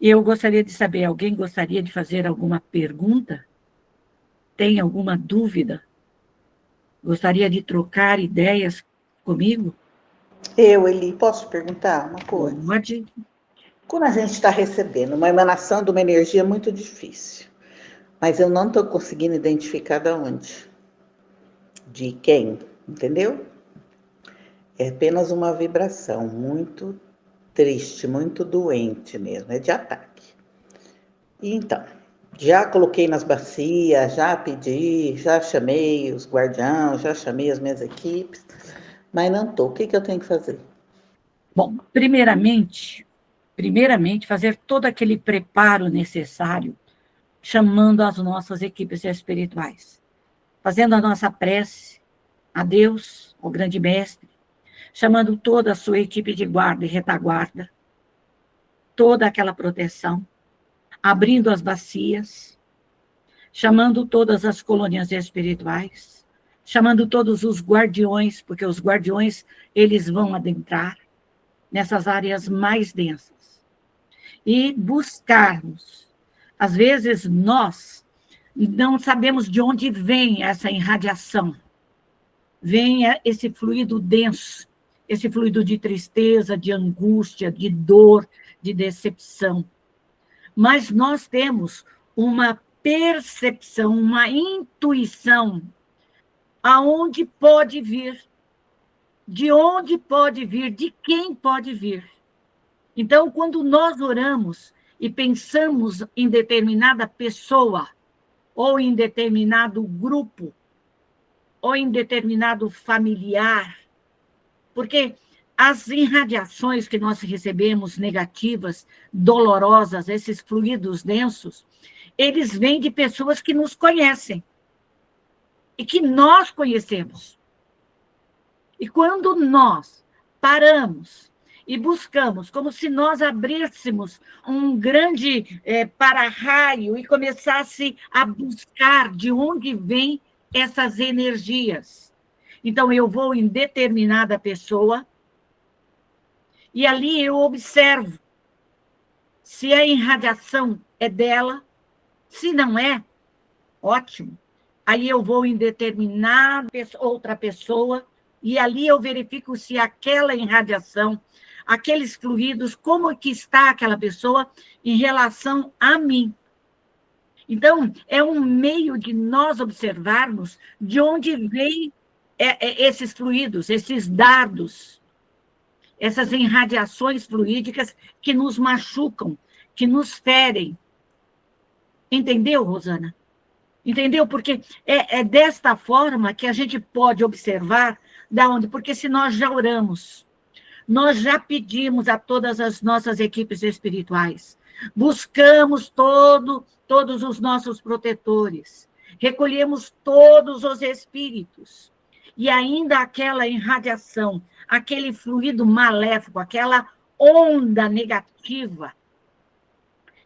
Eu gostaria de saber, alguém gostaria de fazer alguma pergunta? Tem alguma dúvida? Gostaria de trocar ideias comigo? Eli, posso perguntar uma coisa? Pode. Quando a gente está recebendo uma emanação de uma energia muito difícil, mas eu não estou conseguindo identificar de onde, de quem, entendeu? É apenas uma vibração muito triste, muito doente mesmo, é de ataque. E então, já coloquei nas bacias, já pedi, já chamei os guardiãos, já chamei as minhas equipes, mas não estou. O que eu tenho que fazer? Bom, primeiramente, fazer todo aquele preparo necessário, chamando as nossas equipes espirituais, fazendo a nossa prece a Deus, ao grande mestre, chamando toda a sua equipe de guarda e retaguarda, toda aquela proteção, abrindo as bacias, chamando todas as colônias espirituais, chamando todos os guardiões, porque os guardiões, eles vão adentrar nessas áreas mais densas. E buscarmos. Às vezes, nós não sabemos de onde vem essa irradiação. Vem esse fluido denso, esse fluido de tristeza, de angústia, de dor, de decepção. Mas nós temos uma percepção, uma intuição, aonde pode vir, de onde pode vir, de quem pode vir. Então, quando nós oramos e pensamos em determinada pessoa, ou em determinado grupo, ou em determinado familiar, porque as irradiações que nós recebemos negativas, dolorosas, esses fluidos densos, eles vêm de pessoas que nos conhecem e que nós conhecemos. E quando nós paramos e buscamos, como se nós abríssemos um grande para-raio e começasse a buscar de onde vêm essas energias. Então, eu vou em determinada pessoa e ali eu observo se a irradiação é dela, se não é, ótimo. Aí eu vou em determinada outra pessoa e ali eu verifico se aquela irradiação, aqueles fluidos, como que está aquela pessoa em relação a mim. Então, é um meio de nós observarmos de onde vêm esses fluidos, esses dardos, essas irradiações fluídicas que nos machucam, que nos ferem. Entendeu, Rosana? Entendeu? Porque é desta forma que a gente pode observar da onde, porque se nós já oramos, nós já pedimos a todas as nossas equipes espirituais, buscamos todos os nossos protetores, recolhemos todos os espíritos, e ainda aquela irradiação, aquele fluido maléfico, aquela onda negativa,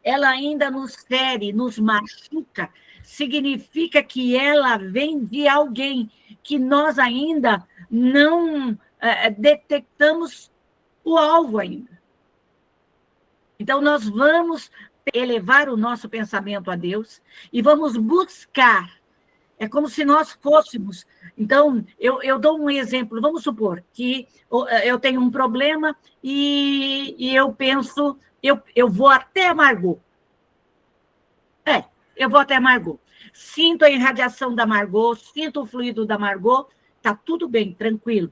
ela ainda nos fere, nos machuca, significa que ela vem de alguém que nós ainda não detectamos o alvo ainda. Então, nós vamos elevar o nosso pensamento a Deus e vamos buscar. É como se nós fôssemos. Então, eu dou um exemplo. Vamos supor que eu tenho um problema e eu penso, eu vou até a Margot. Eu vou até a Margot. Sinto a irradiação da Margot, sinto o fluido da Margot, está tudo bem, tranquilo.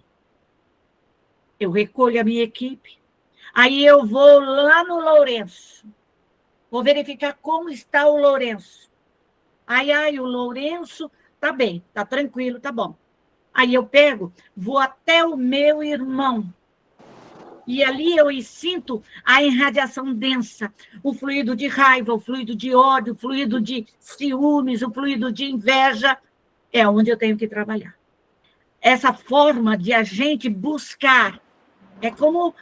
Eu recolho a minha equipe. Aí eu vou lá no Lourenço. Vou verificar como está o Lourenço. Aí o Lourenço está bem, está tranquilo, está bom. Aí eu pego, vou até o meu irmão. E ali eu sinto a irradiação densa, o fluido de raiva, o fluido de ódio, o fluido de ciúmes, o fluido de inveja. É onde eu tenho que trabalhar. Essa forma de a gente buscar, é como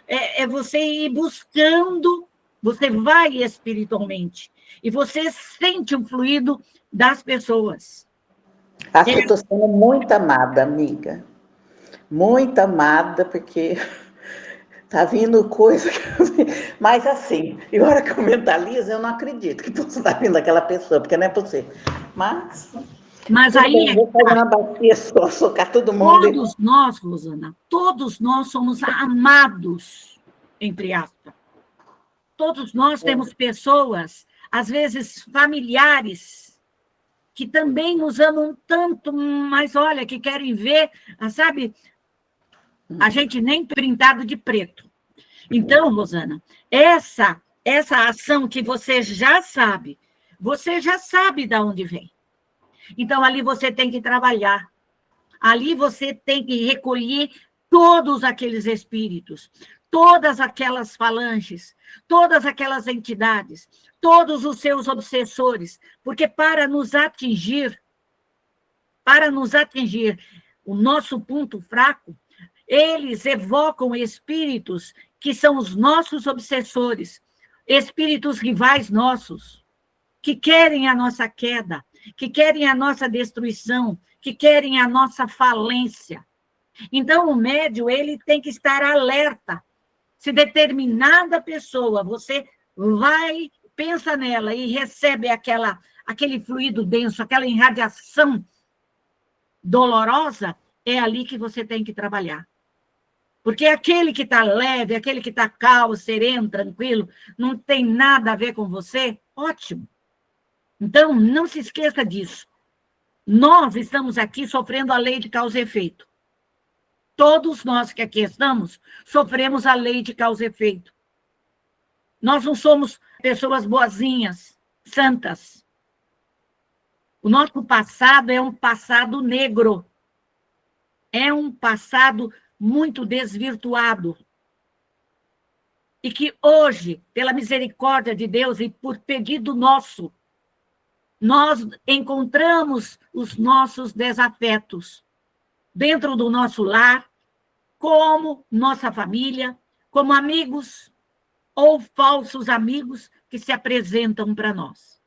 você ir buscando, você vai espiritualmente, e você sente o fluido das pessoas. Acho que eu estou sendo muito amada, amiga. Muito amada, porque Tá vindo coisa, mas assim, e a hora que eu mentalizo, eu não acredito que possa estar vindo aquela pessoa, porque não é possível. Mas, Mas tudo aí bem, é vou que fazer tá. uma bacia só, socar todo mundo. Todos nós, Rosana, todos nós somos amados, entre aspas. Todos nós temos pessoas, às vezes familiares, que também nos amam tanto, mas olha, que querem ver, sabe, a gente nem pintado de preto. Então, Rosana, essa ação que você já sabe de onde vem. Então, ali você tem que trabalhar. Ali você tem que recolher todos aqueles espíritos, todas aquelas falanges, todas aquelas entidades, todos os seus obsessores, porque para nos atingir o nosso ponto fraco, eles evocam espíritos que são os nossos obsessores, espíritos rivais nossos, que querem a nossa queda, que querem a nossa destruição, que querem a nossa falência. Então, o médium, ele tem que estar alerta. Se determinada pessoa, você vai, pensa nela e recebe aquele fluido denso, aquela irradiação dolorosa, é ali que você tem que trabalhar. Porque aquele que está leve, aquele que está calmo, sereno, tranquilo, não tem nada a ver com você, ótimo. Então, não se esqueça disso. Nós estamos aqui sofrendo a lei de causa e efeito. Todos nós que aqui estamos sofremos a lei de causa e efeito. Nós não somos pessoas boazinhas, santas. O nosso passado é um passado negro. É um passado muito desvirtuado. E que hoje, pela misericórdia de Deus e por pedido nosso, nós encontramos os nossos desafetos dentro do nosso lar, como nossa família, como amigos ou falsos amigos que se apresentam para nós.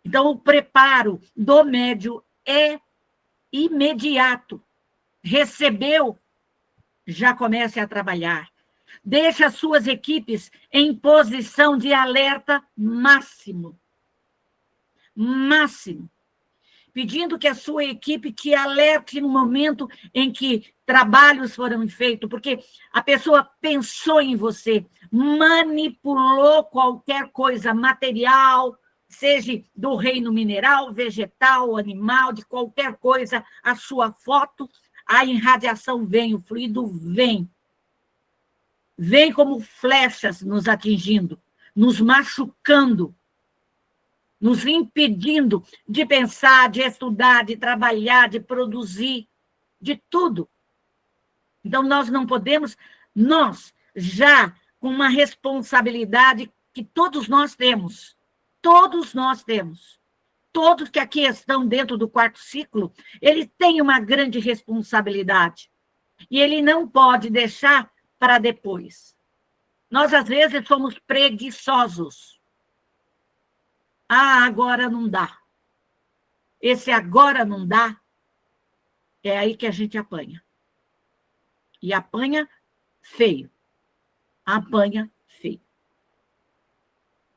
Então, o preparo do médium é imediato. Recebeu, já comece a trabalhar. Deixe as suas equipes em posição de alerta máximo. Máximo. Pedindo que a sua equipe te alerte no momento em que trabalhos foram feitos, porque a pessoa pensou em você, manipulou qualquer coisa material, seja do reino mineral, vegetal, animal, de qualquer coisa, a sua foto, a irradiação vem, o fluido vem. Vem como flechas nos atingindo, nos machucando, nos impedindo de pensar, de estudar, de trabalhar, de produzir, de tudo. Então, nós não podemos, nós, já com uma responsabilidade que todos nós temos, todos que aqui estão dentro do quarto ciclo, ele tem uma grande responsabilidade. E ele não pode deixar para depois. Nós, às vezes, somos preguiçosos. Ah, agora não dá. Esse agora não dá, é aí que a gente apanha. E apanha feio. Apanha feio.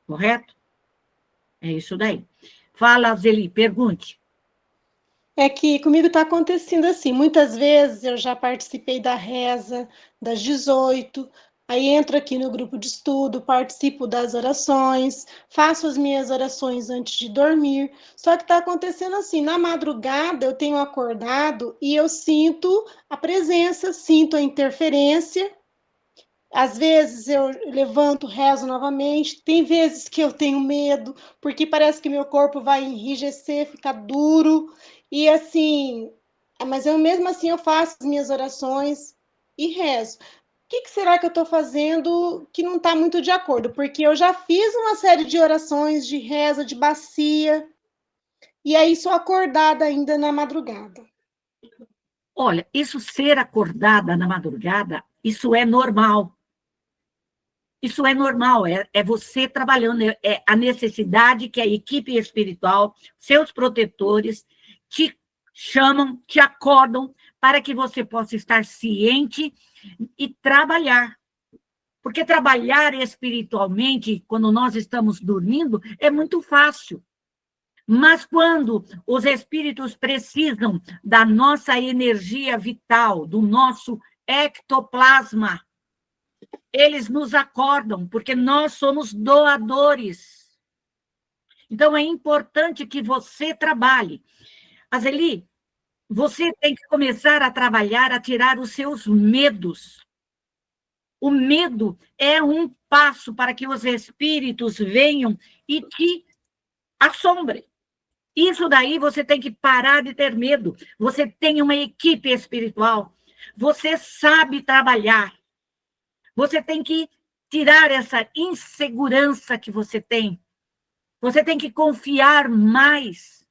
Correto? É isso daí. Fala, Zeli, pergunte. É que comigo está acontecendo assim, muitas vezes eu já participei da reza das 18, aí entro aqui no grupo de estudo, participo das orações, faço as minhas orações antes de dormir, só que está acontecendo assim, na madrugada eu tenho acordado e eu sinto a presença, sinto a interferência, às vezes eu levanto, rezo novamente, tem vezes que eu tenho medo, porque parece que meu corpo vai enrijecer, ficar duro, e assim, mas eu mesmo assim eu faço as minhas orações e rezo. O que será que eu estou fazendo que não está muito de acordo? Porque eu já fiz uma série de orações, de reza, de bacia, e aí sou acordada ainda na madrugada. Olha, isso ser acordada na madrugada, isso é normal. Isso é normal, é você trabalhando, é a necessidade que a equipe espiritual, seus protetores, te chamam, te acordam para que você possa estar ciente e trabalhar. Porque trabalhar espiritualmente, quando nós estamos dormindo, é muito fácil. Mas quando os espíritos precisam da nossa energia vital, do nosso ectoplasma, eles nos acordam, porque nós somos doadores. Então, é importante que você trabalhe. Azeli, você tem que começar a trabalhar, a tirar os seus medos. O medo é um passo para que os espíritos venham e te assombrem. Isso daí você tem que parar de ter medo. Você tem uma equipe espiritual. Você sabe trabalhar. Você tem que tirar essa insegurança que você tem. Você tem que confiar mais.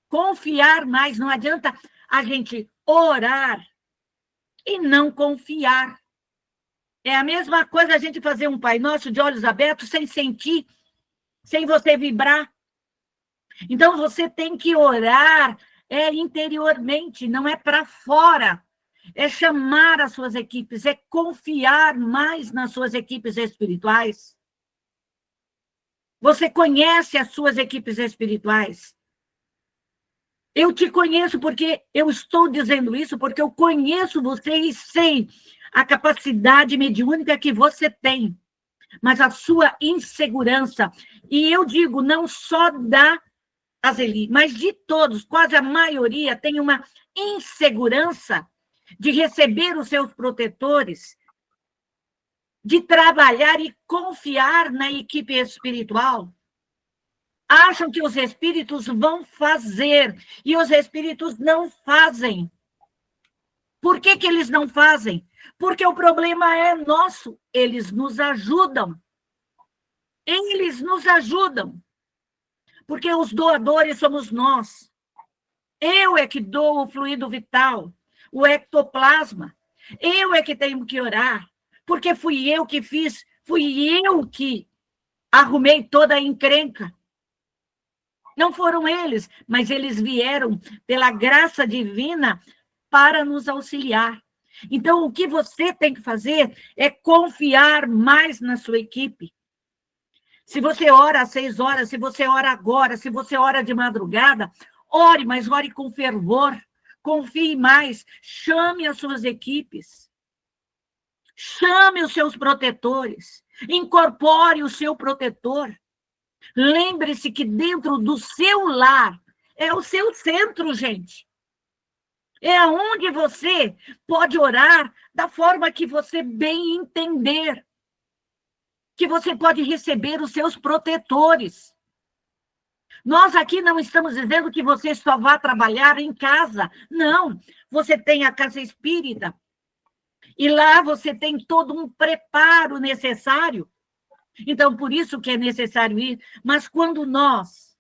Confiar mais. Não adianta a gente orar e não confiar. É a mesma coisa a gente fazer um Pai Nosso de olhos abertos sem sentir, sem você vibrar. Então, você tem que orar interiormente, não é para fora. É chamar as suas equipes, é confiar mais nas suas equipes espirituais. Você conhece as suas equipes espirituais. Eu te conheço porque eu estou dizendo isso, porque eu conheço você e sei a capacidade mediúnica que você tem. Mas a sua insegurança, e eu digo, não só da Azeli, mas de todos, quase a maioria tem uma insegurança de receber os seus protetores, de trabalhar e confiar na equipe espiritual. Acham que os espíritos vão fazer, e os espíritos não fazem. Por que que eles não fazem? Porque o problema é nosso, eles nos ajudam. Eles nos ajudam. Porque os doadores somos nós. Eu é que dou o fluido vital, o ectoplasma. Eu é que tenho que orar, porque fui eu que fiz, fui eu que arrumei toda a encrenca. Não foram eles, mas eles vieram pela graça divina para nos auxiliar. Então, o que você tem que fazer é confiar mais na sua equipe. Se você ora às 6 horas, se você ora agora, se você ora de madrugada, ore, mas ore com fervor. Confie mais. Chame as suas equipes. Chame os seus protetores. Incorpore o seu protetor. Lembre-se que dentro do seu lar é o seu centro, gente. É onde você pode orar da forma que você bem entender. Que você pode receber os seus protetores. Nós aqui não estamos dizendo que você só vá trabalhar em casa. Não, você tem a casa espírita. E lá você tem todo um preparo necessário. Então, por isso que é necessário ir. Mas quando nós,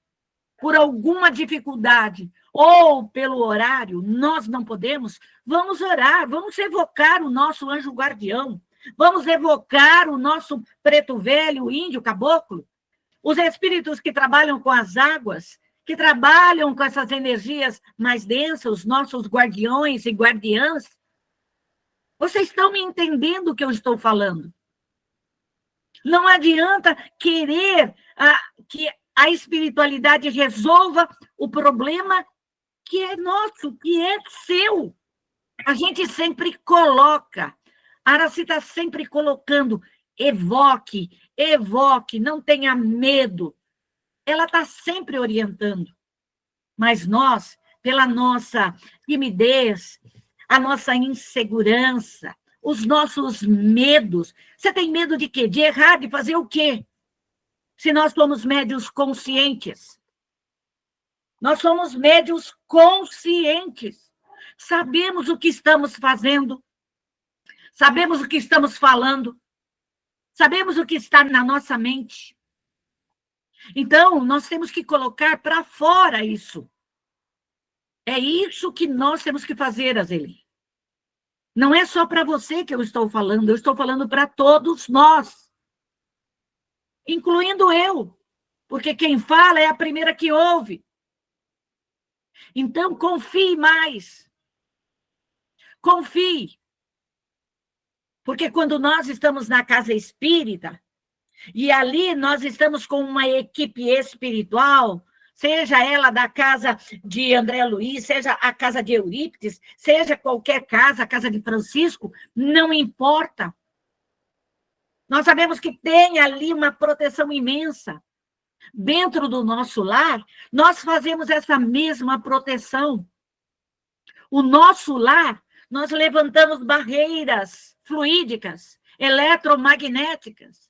por alguma dificuldade, ou pelo horário, nós não podemos, vamos orar, vamos evocar o nosso anjo guardião. Vamos evocar o nosso preto velho, o índio, caboclo, os espíritos que trabalham com as águas, que trabalham com essas energias mais densas, os nossos guardiões e guardiãs. Vocês estão me entendendo o que eu estou falando? Não adianta querer que a espiritualidade resolva o problema que é nosso, que é seu. A gente sempre coloca. A Aracy está sempre colocando, evoque, evoque, não tenha medo. Ela está sempre orientando. Mas nós, pela nossa timidez, a nossa insegurança, os nossos medos. Você tem medo de quê? De errar, de fazer o quê? Se nós somos médios conscientes. Nós somos médios conscientes. Sabemos o que estamos fazendo. Sabemos o que estamos falando. Sabemos o que está na nossa mente. Então, nós temos que colocar para fora isso. É isso que nós temos que fazer, Azeli. Não é só para você que eu estou falando para todos nós. Incluindo eu. Porque quem fala é a primeira que ouve. Então, confie mais. Confie. Porque quando nós estamos na casa espírita, e ali nós estamos com uma equipe espiritual, seja ela da casa de André Luiz, seja a casa de Eurípides, seja qualquer casa, a casa de Francisco, não importa. Nós sabemos que tem ali uma proteção imensa. Dentro do nosso lar, nós fazemos essa mesma proteção. O nosso lar, nós levantamos barreiras fluídicas, eletromagnéticas,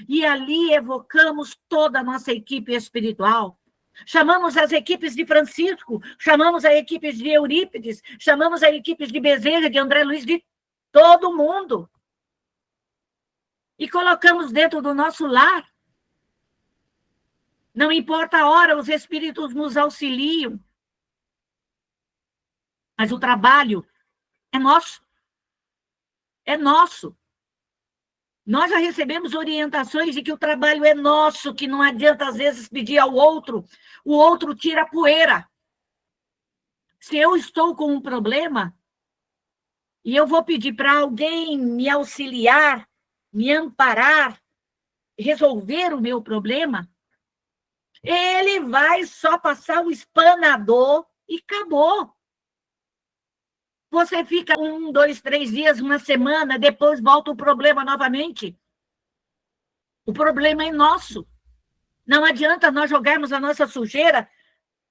e ali evocamos toda a nossa equipe espiritual. Chamamos as equipes de Francisco, chamamos as equipes de Eurípides, chamamos as equipes de Bezerra, de André Luiz, de todo mundo. E colocamos dentro do nosso lar. Não importa a hora, os espíritos nos auxiliam. Mas o trabalho é nosso. É nosso. Nós já recebemos orientações de que o trabalho é nosso, que não adianta, às vezes, pedir ao outro. O outro tira a poeira. Se eu estou com um problema e eu vou pedir para alguém me auxiliar, me amparar, resolver o meu problema, ele vai só passar o espanador e acabou. Você fica 1, 2, 3 dias, uma semana, depois volta o problema novamente. O problema é nosso. Não adianta nós jogarmos a nossa sujeira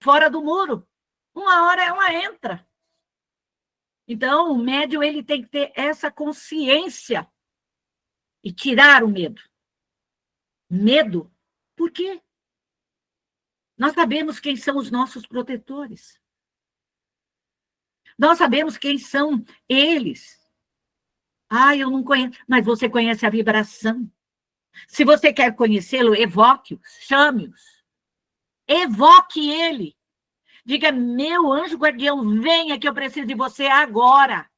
fora do muro. Uma hora ela entra. Então, o médium ele tem que ter essa consciência e tirar o medo. Medo? Por quê? Nós sabemos quem são os nossos protetores. Nós sabemos quem são eles. Ah, eu não conheço. Mas você conhece a vibração. Se você quer conhecê-lo, evoque-os, chame-os. Evoque ele. Diga, meu anjo guardião, venha que eu preciso de você agora.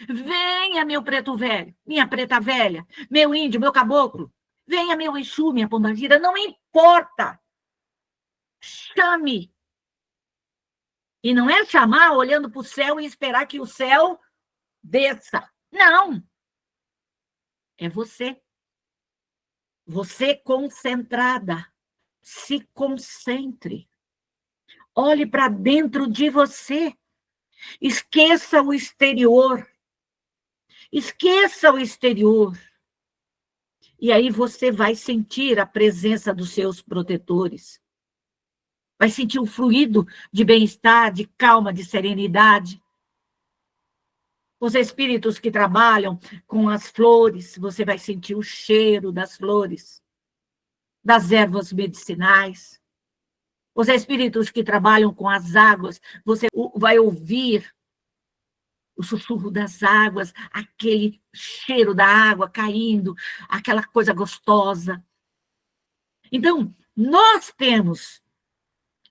Venha, meu preto velho, minha preta velha, meu índio, meu caboclo. Venha, meu Exu, minha pombagira, não importa. Chame. E não é chamar olhando para o céu e esperar que o céu desça. Não. É você. Você concentrada. Se concentre. Olhe para dentro de você. Esqueça o exterior. Esqueça o exterior. E aí você vai sentir a presença dos seus protetores. Vai sentir o fluido de bem-estar, de calma, de serenidade. Os espíritos que trabalham com as flores, você vai sentir o cheiro das flores, das ervas medicinais. Os espíritos que trabalham com as águas, você vai ouvir o sussurro das águas, aquele cheiro da água caindo, aquela coisa gostosa. Então, nós temos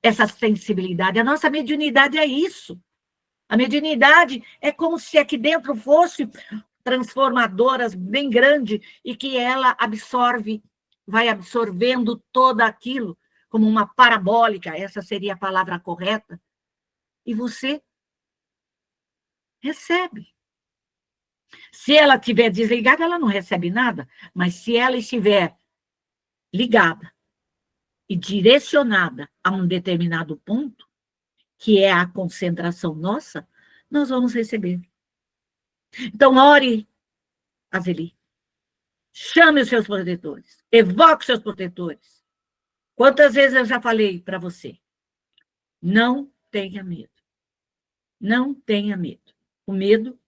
essa sensibilidade, a nossa mediunidade é isso. A mediunidade é como se aqui dentro fosse transformadoras bem grande e que ela absorve, vai absorvendo todo aquilo como uma parabólica, essa seria a palavra correta, e você recebe. Se ela estiver desligada, ela não recebe nada, mas se ela estiver ligada e direcionada a um determinado ponto, que é a concentração nossa, nós vamos receber. Então, ore, Azeli. Chame os seus protetores. Evoque os seus protetores. Quantas vezes eu já falei para você? Não tenha medo. Não tenha medo. O medo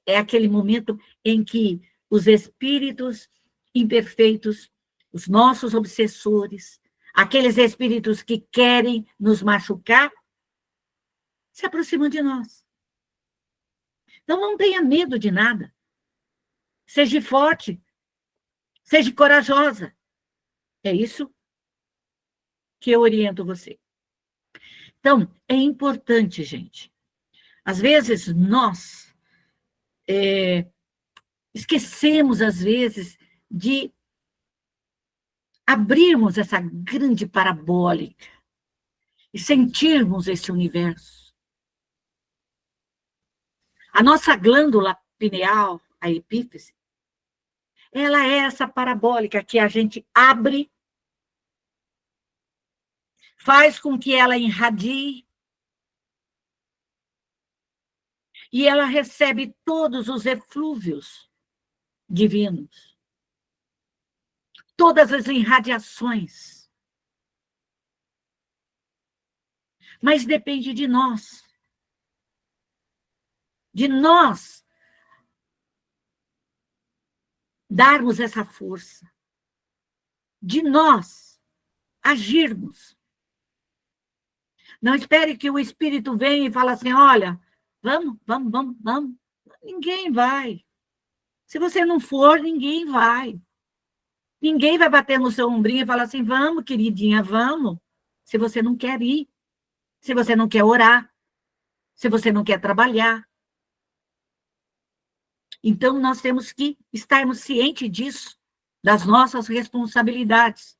é aquele momento em que os espíritos imperfeitos, os nossos obsessores, aqueles espíritos que querem nos machucar, se aproximam de nós. Então, não tenha medo de nada. Seja forte. Seja corajosa. É isso que eu oriento você. Então, é importante, gente. Às vezes, nós esquecemos, às vezes, de abrirmos essa grande parabólica e sentirmos esse universo. A nossa glândula pineal, a epífise, ela é essa parabólica que a gente abre, faz com que ela irradie, e ela recebe todos os eflúvios divinos, todas as irradiações. Mas depende de nós darmos essa força, de nós agirmos. Não espere que o Espírito venha e fale assim, olha, vamos. Ninguém vai. Se você não for, ninguém vai. Ninguém vai bater no seu ombrinho e falar assim, vamos, queridinha, vamos. Se você não quer ir, se você não quer orar, se você não quer trabalhar. Então, nós temos que estarmos cientes disso, das nossas responsabilidades.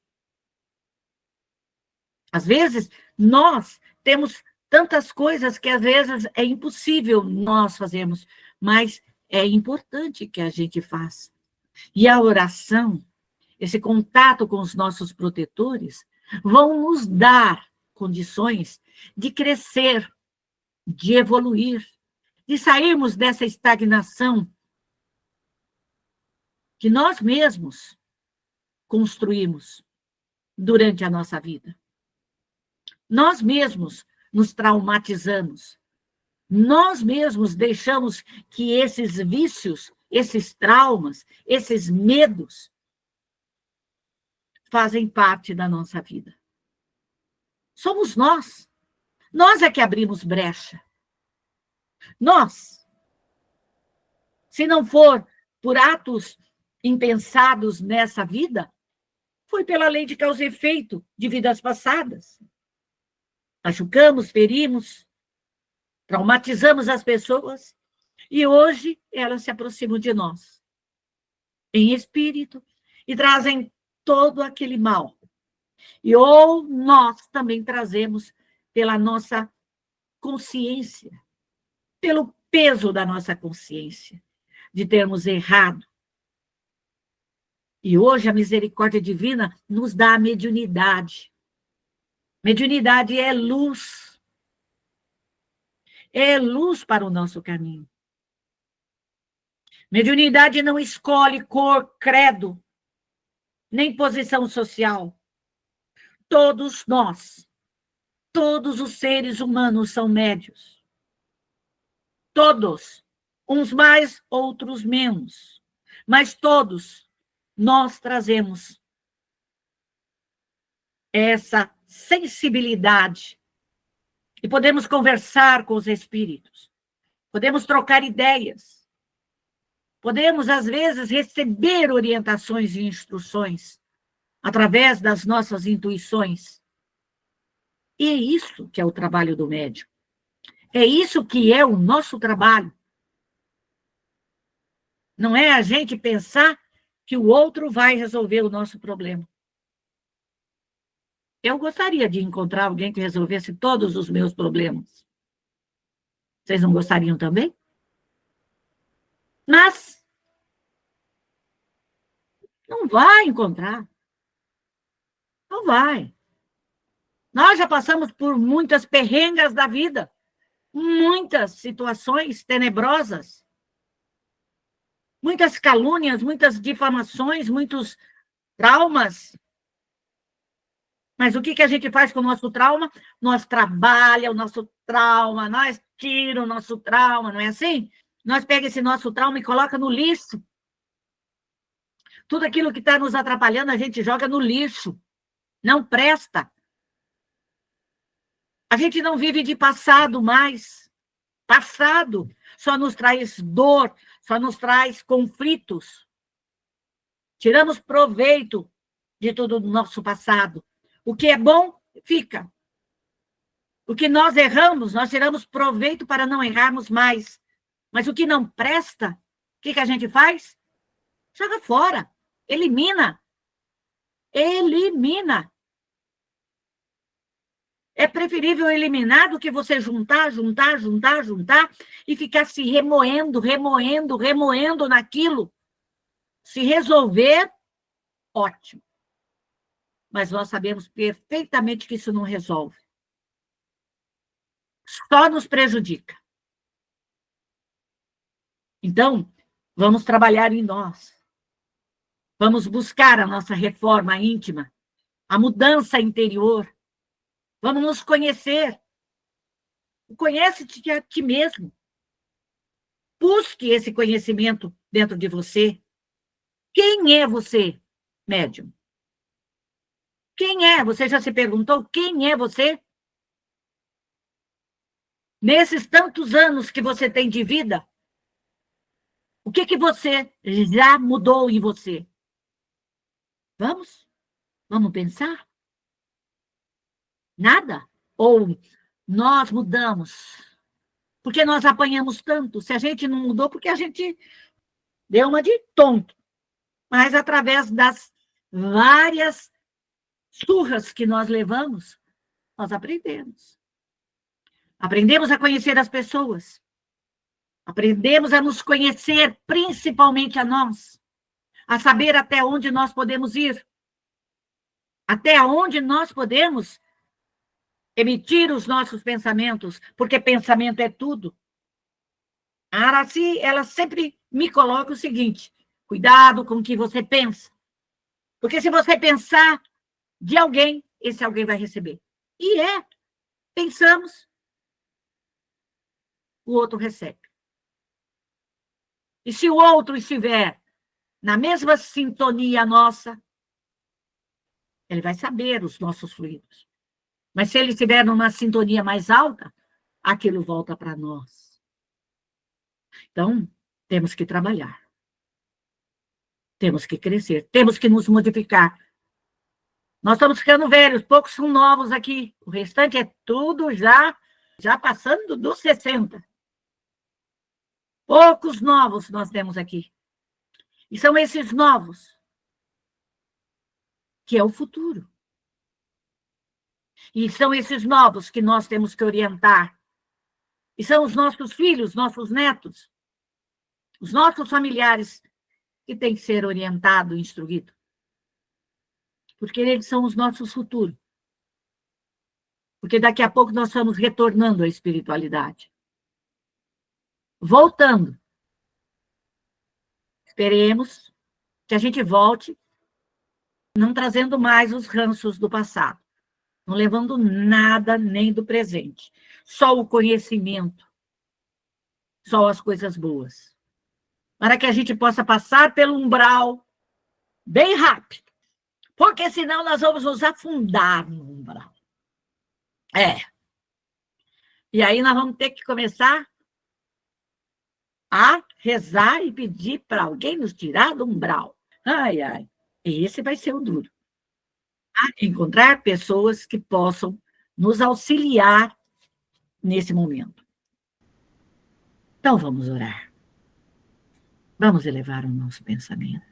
Às vezes, nós temos tantas coisas que, às vezes, é impossível nós fazermos, mas é importante que a gente faça. E a oração, esse contato com os nossos protetores, vão nos dar condições de crescer, de evoluir, de sairmos dessa estagnação que nós mesmos construímos durante a nossa vida. Nós mesmos nos traumatizamos. Nós mesmos deixamos que esses vícios, esses traumas, esses medos fazem parte da nossa vida. Somos nós. Nós é que abrimos brecha. Nós. Se não for por atos impensados nessa vida, foi pela lei de causa e efeito de vidas passadas. Machucamos, ferimos, traumatizamos as pessoas e hoje elas se aproximam de nós em espírito e trazem todo aquele mal. E ou nós também trazemos pela nossa consciência, pelo peso da nossa consciência, de termos errado. E hoje a misericórdia divina nos dá a mediunidade. Mediunidade é luz. É luz para o nosso caminho. Mediunidade não escolhe cor, credo, nem posição social. Todos nós, todos os seres humanos são médios. Todos. Uns mais, outros menos. Mas todos nós trazemos essa sensibilidade e podemos conversar com os espíritos, podemos trocar ideias, podemos, às vezes, receber orientações e instruções através das nossas intuições. E é isso que é o trabalho do médium. É isso que é o nosso trabalho. Não é a gente pensar que o outro vai resolver o nosso problema. Eu gostaria de encontrar alguém que resolvesse todos os meus problemas. Vocês não gostariam também? Mas não vai encontrar. Não vai. Nós já passamos por muitas perrengas da vida, muitas situações tenebrosas, muitas calúnias, muitas difamações, muitos traumas. Mas o que a gente faz com o nosso trauma? Nós trabalhamos o nosso trauma, nós tiramos o nosso trauma, não é assim? Nós pegamos esse nosso trauma e coloca no lixo. Tudo aquilo que está nos atrapalhando, a gente joga no lixo. Não presta. A gente não vive de passado mais. Passado só nos traz dor, só nos traz conflitos. Tiramos proveito de tudo do nosso passado. O que é bom, fica. O que nós erramos, nós tiramos proveito para não errarmos mais. Mas o que não presta, o que a gente faz? Joga fora. Elimina. Elimina. É preferível eliminar do que você juntar e ficar se remoendo naquilo. Se resolver, ótimo. Mas nós sabemos perfeitamente que isso não resolve. Só nos prejudica. Então, vamos trabalhar em nós. Vamos buscar a nossa reforma íntima, a mudança interior. Vamos nos conhecer. Conhece-te a ti mesmo. Busque esse conhecimento dentro de você. Quem é você, médium? Quem é? Você já se perguntou quem é você? Nesses tantos anos que você tem de vida, o que você já mudou em você? Vamos? Vamos pensar? Nada? Ou nós mudamos? Porque nós apanhamos tanto. Se a gente não mudou, porque a gente deu uma de tonto. Mas através das várias surras que nós levamos, nós aprendemos. Aprendemos a conhecer as pessoas. Aprendemos a nos conhecer, principalmente a nós. A saber até onde nós podemos ir. Até onde nós podemos emitir os nossos pensamentos, porque pensamento é tudo. A Araci, ela sempre me coloca o seguinte: cuidado com o que você pensa. Porque se você pensar de alguém, esse alguém vai receber. E pensamos, o outro recebe. E se o outro estiver na mesma sintonia nossa, ele vai saber os nossos fluidos. Mas se ele estiver numa sintonia mais alta, aquilo volta para nós. Então, temos que trabalhar. Temos que crescer. Temos que nos modificar. Nós estamos ficando velhos, poucos são novos aqui. O restante é tudo já passando dos 60. Poucos novos nós temos aqui. E são esses novos que é o futuro. E são esses novos que nós temos que orientar. E são os nossos filhos, nossos netos, os nossos familiares que têm que ser orientados, instruídos. Porque eles são os nossos futuros. Porque daqui a pouco nós estamos retornando à espiritualidade. Voltando. Esperemos que a gente volte, não trazendo mais os ranços do passado, não levando nada nem do presente, só o conhecimento, só as coisas boas, para que a gente possa passar pelo umbral bem rápido, porque senão nós vamos nos afundar no umbral. E aí nós vamos ter que começar a rezar e pedir para alguém nos tirar do umbral. Ai, ai. Esse vai ser o duro. Encontrar pessoas que possam nos auxiliar nesse momento. Então, vamos orar. Vamos elevar o nosso pensamento.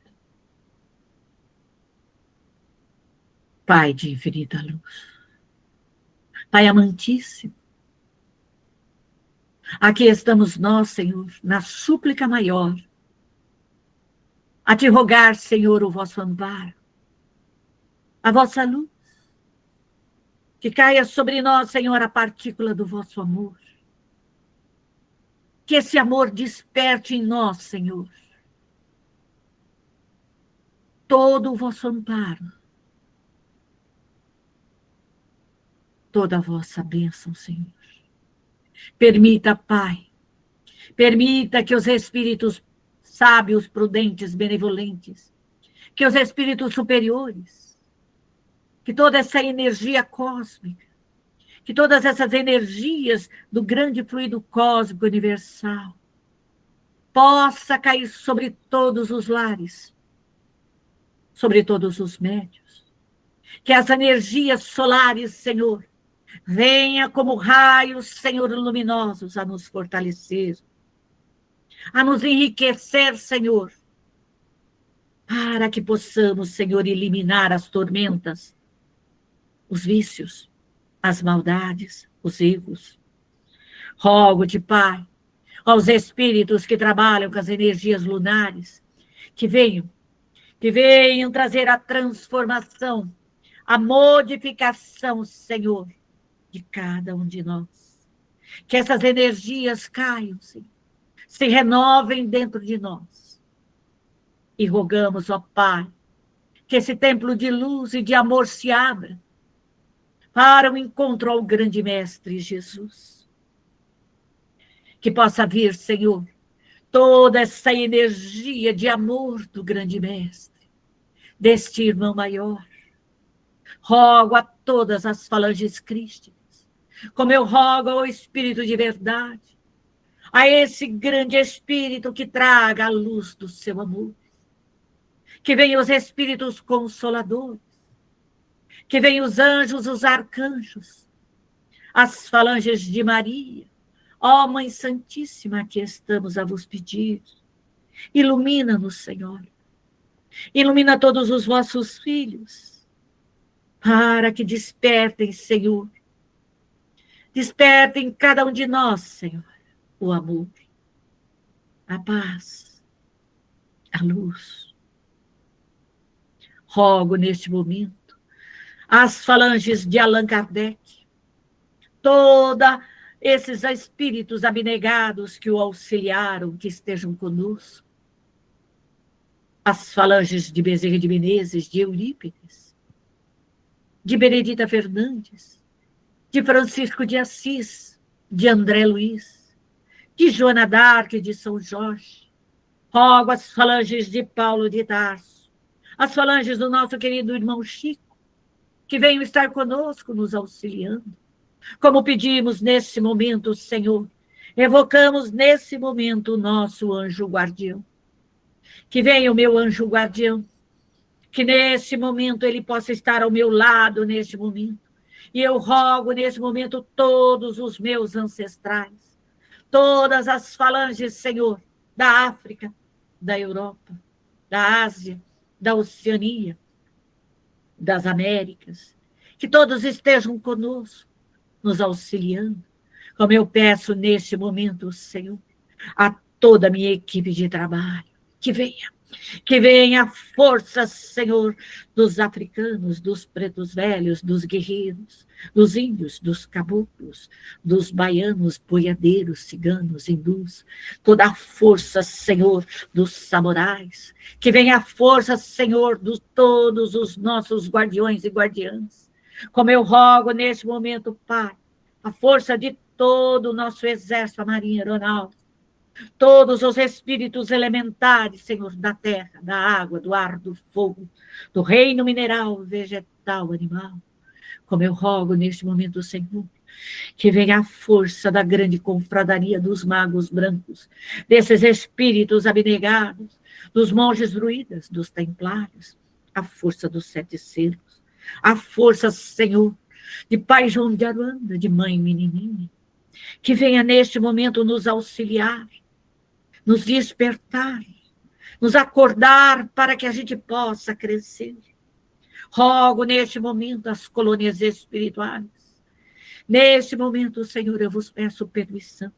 Pai de infinita luz, Pai amantíssimo, aqui estamos nós, Senhor, na súplica maior, a te rogar, Senhor, o vosso amparo, a vossa luz, que caia sobre nós, Senhor, a partícula do vosso amor. Que esse amor desperte em nós, Senhor, todo o vosso amparo, toda a vossa bênção, Senhor. Permita, Pai, permita que os espíritos sábios, prudentes, benevolentes, que os espíritos superiores, que toda essa energia cósmica, que todas essas energias do grande fluido cósmico universal possa cair sobre todos os lares, sobre todos os médios. Que as energias solares, Senhor, venha como raios, Senhor, luminosos a nos fortalecer, a nos enriquecer, Senhor, para que possamos, Senhor, eliminar as tormentas, os vícios, as maldades, os erros. Rogo-te, Pai, aos espíritos que trabalham com as energias lunares, que venham trazer a transformação, a modificação, Senhor, de cada um de nós. Que essas energias caiam, Senhor, se renovem dentro de nós. E rogamos, ó Pai, que esse templo de luz e de amor se abra para o encontro ao grande Mestre Jesus. Que possa vir, Senhor, toda essa energia de amor do grande Mestre, deste irmão maior. Rogo a todas as falanges crísticas, como eu rogo ao Espírito de verdade, a esse grande Espírito que traga a luz do seu amor. Que venham os Espíritos Consoladores, que venham os anjos, os arcanjos, as falanges de Maria. Ó Mãe Santíssima, que estamos a vos pedir, ilumina-nos, Senhor. Ilumina todos os vossos filhos, para que despertem, Senhor. Despertem cada um de nós, Senhor, o amor, a paz, a luz. Rogo neste momento as falanges de Allan Kardec, todos esses espíritos abnegados que o auxiliaram, que estejam conosco, as falanges de Bezerra de Menezes, de Eurípides, de Benedita Fernandes, de Francisco de Assis, de André Luiz, de Joana d'Arc, de São Jorge. Rogo as falanges de Paulo de Tarso, as falanges do nosso querido irmão Chico, que venham estar conosco, nos auxiliando. Como pedimos nesse momento, Senhor, evocamos nesse momento o nosso anjo guardião. Que venha o meu anjo guardião, que nesse momento ele possa estar ao meu lado neste momento. E eu rogo nesse momento todos os meus ancestrais, todas as falanges, Senhor, da África, da Europa, da Ásia, da Oceania, das Américas, que todos estejam conosco, nos auxiliando, como eu peço neste momento, Senhor, a toda a minha equipe de trabalho, que venha a força, Senhor, dos africanos, dos pretos velhos, dos guerreiros, dos índios, dos caboclos, dos baianos, boiadeiros, ciganos, hindus, toda a força, Senhor, dos samurais, que venha a força, Senhor, de todos os nossos guardiões e guardiãs, como eu rogo neste momento, Pai, a força de todo o nosso exército, a Marinha Aeronáutica, todos os espíritos elementares, Senhor, da terra, da água, do ar, do fogo, do reino mineral, vegetal, animal. Como eu rogo neste momento, Senhor, que venha a força da grande confradaria dos magos brancos, desses espíritos abnegados, dos monges druidas, dos templários, a força dos 7 selos, a força, Senhor, de Pai João de Aruanda, de Mãe Menininha, que venha neste momento nos auxiliar, nos despertar, nos acordar para que a gente possa crescer. Rogo neste momento as colônias espirituais. Neste momento, Senhor, eu vos peço permissão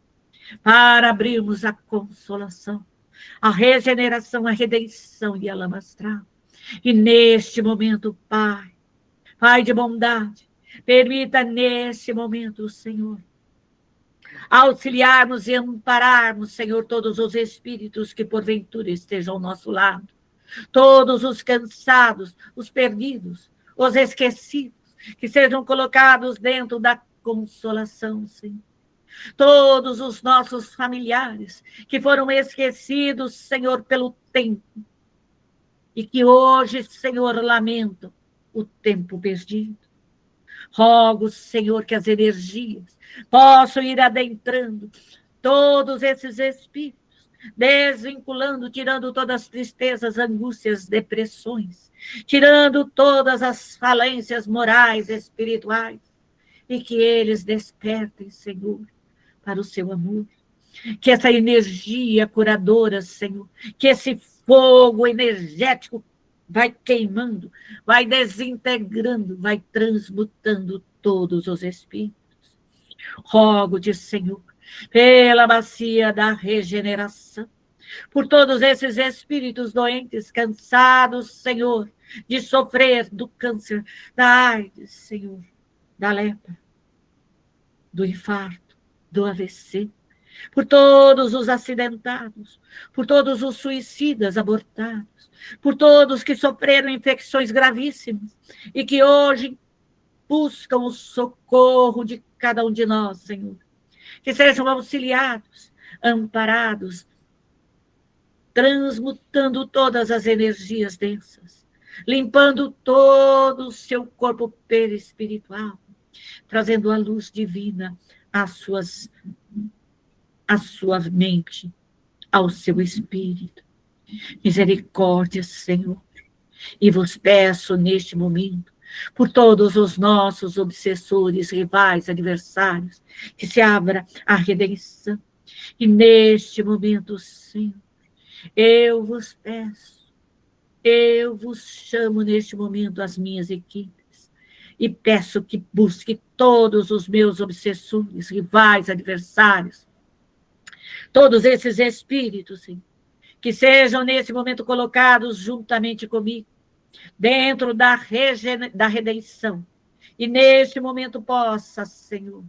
para abrirmos a consolação, a regeneração, a redenção e a lama astral. E neste momento, Pai, Pai de bondade, permita neste momento, Senhor, auxiliarmos e ampararmos, Senhor, todos os espíritos que porventura estejam ao nosso lado, todos os cansados, os perdidos, os esquecidos, que sejam colocados dentro da consolação, Senhor. Todos os nossos familiares que foram esquecidos, Senhor, pelo tempo, e que hoje, Senhor, lamentam o tempo perdido. Rogo, Senhor, que as energias possam ir adentrando todos esses espíritos, desvinculando, tirando todas as tristezas, angústias, depressões, tirando todas as falências morais, espirituais, e que eles despertem, Senhor, para o seu amor. Que essa energia curadora, Senhor, que esse fogo energético vai queimando, vai desintegrando, vai transmutando todos os espíritos. Rogo-te, Senhor, pela bacia da regeneração, por todos esses espíritos doentes, cansados, Senhor, de sofrer do câncer, da AIDS, Senhor, da lepra, do infarto, do AVC, por todos os acidentados, por todos os suicidas abortados, por todos que sofreram infecções gravíssimas e que hoje buscam o socorro de cada um de nós, Senhor. Que sejam auxiliados, amparados, transmutando todas as energias densas, limpando todo o seu corpo perispiritual, trazendo a luz divina à sua mente, ao seu espírito. Misericórdia, Senhor. E vos peço neste momento, por todos os nossos obsessores, rivais, adversários, que se abra a redenção. E neste momento, Senhor, eu vos peço, eu vos chamo neste momento as minhas equipes e peço que busque todos os meus obsessores, rivais, adversários, todos esses espíritos, Senhor, que sejam nesse momento colocados juntamente comigo, dentro da redenção, e neste momento possa, Senhor,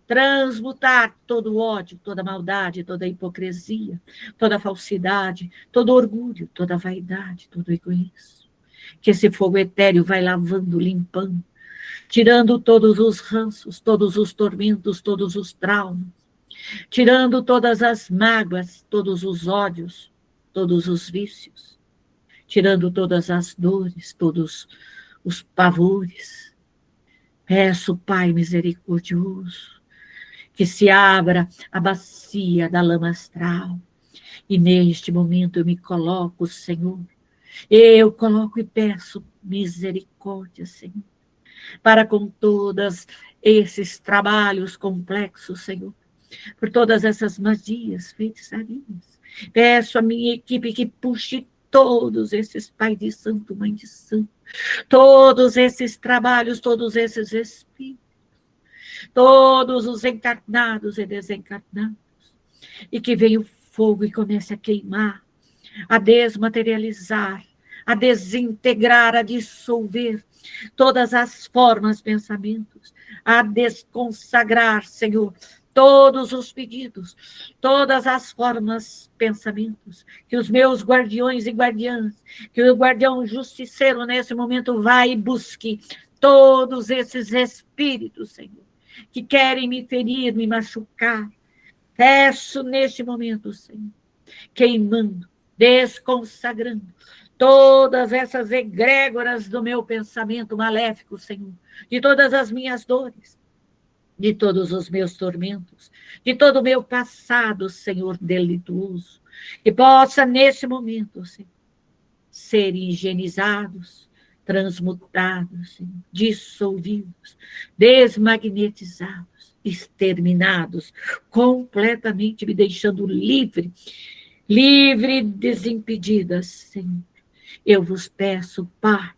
transmutar todo o ódio, toda a maldade, toda a hipocrisia, toda a falsidade, todo o orgulho, toda a vaidade, todo o egoísmo. Que esse fogo etéreo vai lavando, limpando, tirando todos os ranços, todos os tormentos, todos os traumas, tirando todas as mágoas, todos os ódios, todos os vícios, tirando todas as dores, todos os pavores. Peço, Pai misericordioso, que se abra a bacia da lama astral. E neste momento eu me coloco, Senhor, eu coloco e peço misericórdia, Senhor, para com todos esses trabalhos complexos, Senhor, por todas essas magias, feitiçarias. Peço à minha equipe que puxe todos esses Pai de Santo, Mãe de Santo, todos esses trabalhos, todos esses espíritos, todos os encarnados e desencarnados, e que venha o fogo e comece a queimar, a desmaterializar, a desintegrar, a dissolver todas as formas, pensamentos, a desconsagrar, Senhor, todos os pedidos, todas as formas, pensamentos, que os meus guardiões e guardiãs, que o guardião justiceiro nesse momento vai e busque todos esses espíritos, Senhor, que querem me ferir, me machucar. Peço neste momento, Senhor, queimando, desconsagrando todas essas egrégoras do meu pensamento maléfico, Senhor, de todas as minhas dores, de todos os meus tormentos, de todo o meu passado, Senhor, delituoso, que possa, nesse momento, Senhor, ser higienizados, transmutados, Senhor, dissolvidos, desmagnetizados, exterminados, completamente me deixando livre, desimpedida, Senhor. Eu vos peço, Pai,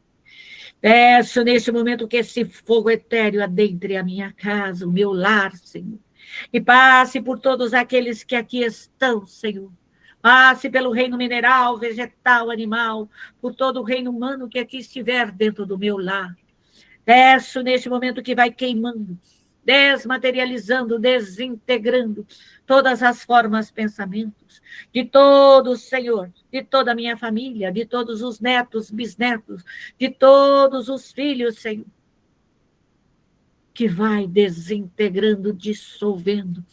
peço neste momento que esse fogo etéreo adentre a minha casa, o meu lar, Senhor, e passe por todos aqueles que aqui estão, Senhor. Passe pelo reino mineral, vegetal, animal, por todo o reino humano que aqui estiver dentro do meu lar. Peço neste momento que vai queimando, desmaterializando, desintegrando todas as formas, pensamentos, de todos, Senhor, de toda a minha família, de todos os netos, bisnetos, de todos os filhos, Senhor, que vai desintegrando, dissolvendo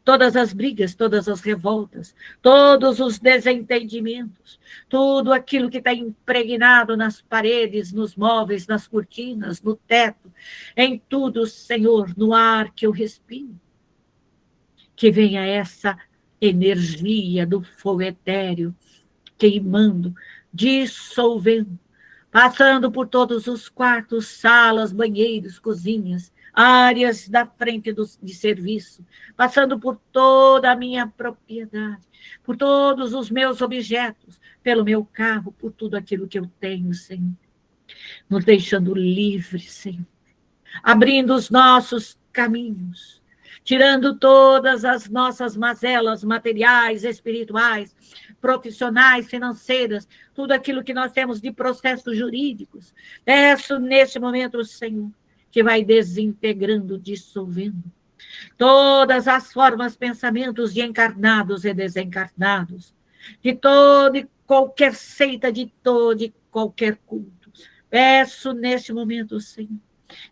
todas as brigas, todas as revoltas, todos os desentendimentos, tudo aquilo que está impregnado nas paredes, nos móveis, nas cortinas, no teto, em tudo, Senhor, no ar que eu respiro. Que venha essa energia do fogo etéreo, queimando, dissolvendo, passando por todos os quartos, salas, banheiros, cozinhas, áreas da frente de serviço, passando por toda a minha propriedade, por todos os meus objetos, pelo meu carro, por tudo aquilo que eu tenho, Senhor. Nos deixando livres, Senhor. Abrindo os nossos caminhos, tirando todas as nossas mazelas materiais, espirituais, profissionais, financeiras, tudo aquilo que nós temos de processos jurídicos. Peço neste momento, Senhor, que vai desintegrando, dissolvendo todas as formas, pensamentos de encarnados e desencarnados, de toda e qualquer seita, de todo e qualquer culto. Peço neste momento, Senhor,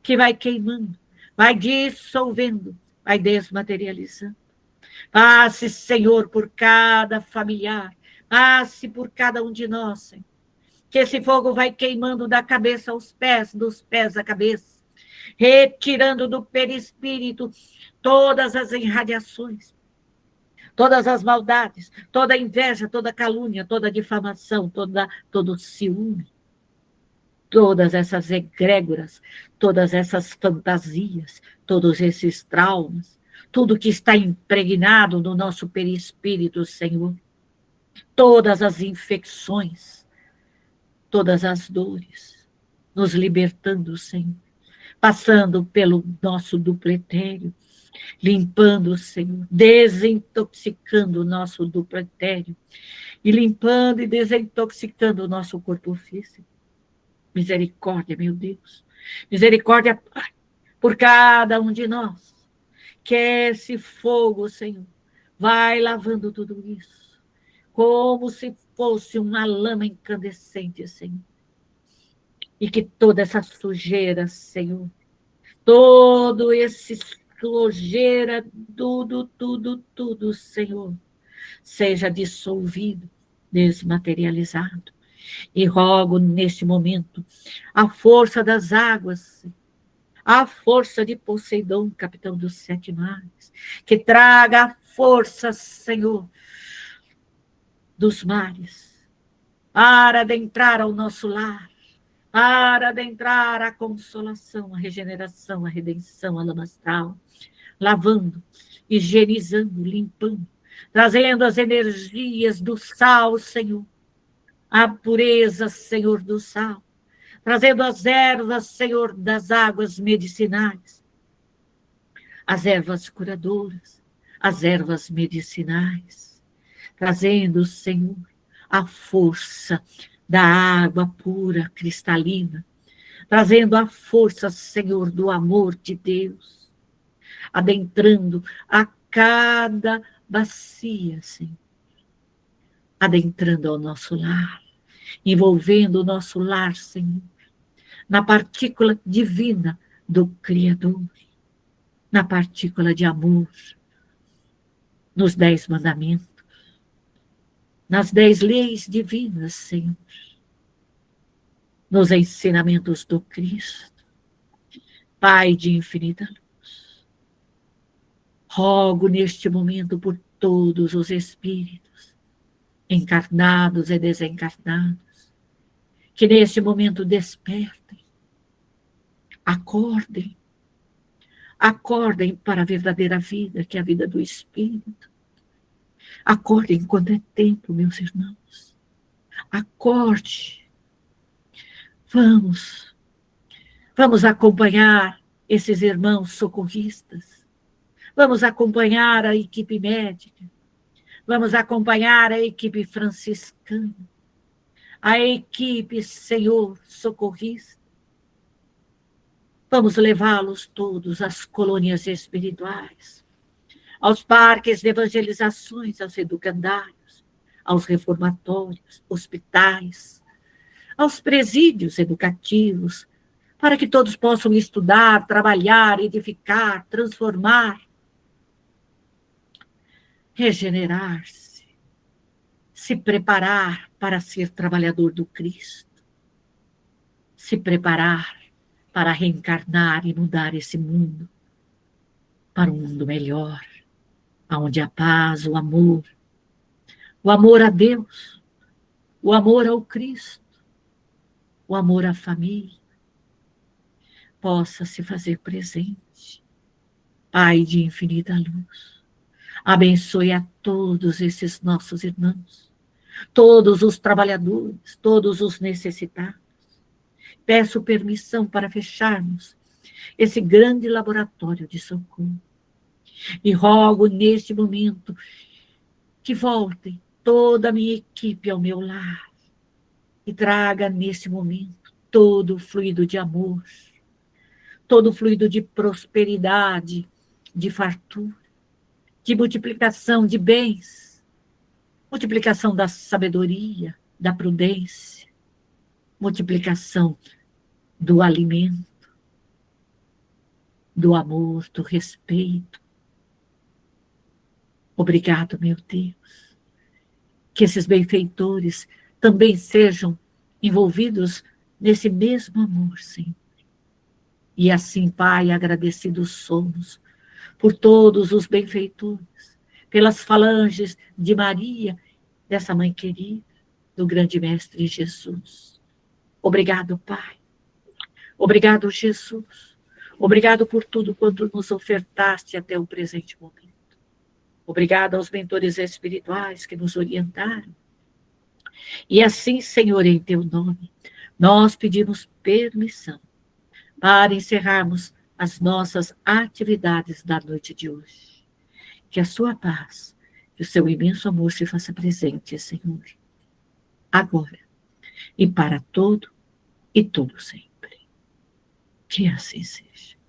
que vai queimando, vai dissolvendo, vai desmaterializando. Passe, Senhor, por cada familiar, passe por cada um de nós, Senhor. Que esse fogo vai queimando da cabeça aos pés, dos pés à cabeça, retirando do perispírito todas as irradiações, todas as maldades, toda inveja, toda calúnia, toda difamação, todo ciúme, todas essas egrégoras, todas essas fantasias, todos esses traumas, tudo que está impregnado no nosso perispírito, Senhor, todas as infecções, todas as dores, nos libertando, Senhor, passando pelo nosso duplo etéreo, limpando, Senhor, desintoxicando o nosso duplo etéreo, e limpando e desintoxicando o nosso corpo físico. Misericórdia, meu Deus. Misericórdia, Pai, por cada um de nós. Que esse fogo, Senhor, vai lavando tudo isso, como se fosse uma lama incandescente, Senhor. E que toda essa sujeira, Senhor, todo esse sujeira, tudo, Senhor, seja dissolvido, desmaterializado. E rogo neste momento a força das águas, a força de Poseidon, capitão dos 7 mares, que traga a força, Senhor, dos mares, para adentrar ao nosso lar, para adentrar a consolação, a regeneração, a redenção, a lama astral, lavando, higienizando, limpando, trazendo as energias do sal, Senhor, a pureza, Senhor, do sal, trazendo as ervas, Senhor, das águas medicinais, as ervas curadoras, as ervas medicinais, trazendo, Senhor, a força da água pura, cristalina, trazendo a força, Senhor, do amor de Deus, adentrando a cada bacia, Senhor, adentrando ao nosso lar, envolvendo o nosso lar, Senhor, na partícula divina do Criador, na partícula de amor, nos 10 mandamentos, nas 10 leis divinas, Senhor, nos ensinamentos do Cristo, Pai de infinita luz. Rogo neste momento por todos os espíritos, encarnados e desencarnados, que neste momento despertem, acordem para a verdadeira vida, que é a vida do Espírito. Acordem enquanto é tempo, meus irmãos. Acorde. Vamos acompanhar esses irmãos socorristas. Vamos acompanhar a equipe médica. Vamos acompanhar a equipe franciscana. A equipe, Senhor, socorrista. Vamos levá-los todos às colônias espirituais, aos parques de evangelizações, aos educandários, aos reformatórios, hospitais, aos presídios educativos, para que todos possam estudar, trabalhar, edificar, transformar, regenerar-se, se preparar para ser trabalhador do Cristo, se preparar para reencarnar e mudar esse mundo para um mundo melhor, onde a paz, o amor a Deus, o amor ao Cristo, o amor à família, possa se fazer presente. Pai de infinita luz, abençoe a todos esses nossos irmãos, todos os trabalhadores, todos os necessitados. Peço permissão para fecharmos esse grande laboratório de socorro. E rogo neste momento que voltem toda a minha equipe ao meu lar e traga nesse momento todo o fluido de amor, todo o fluido de prosperidade, de fartura, de multiplicação de bens, multiplicação da sabedoria, da prudência, multiplicação do alimento, do amor, do respeito. Obrigado, meu Deus. Que esses benfeitores também sejam envolvidos nesse mesmo amor, Senhor. E assim, Pai, agradecidos somos por todos os benfeitores, pelas falanges de Maria, dessa mãe querida, do grande Mestre Jesus. Obrigado, Pai. Obrigado, Jesus. Obrigado por tudo quanto nos ofertaste até o presente momento. Obrigado aos mentores espirituais que nos orientaram. E assim, Senhor, em teu nome, nós pedimos permissão para encerrarmos as nossas atividades da noite de hoje. Que a sua paz, que o seu imenso amor se faça presente, Senhor, agora e para todo e todo sempre. Que assim seja.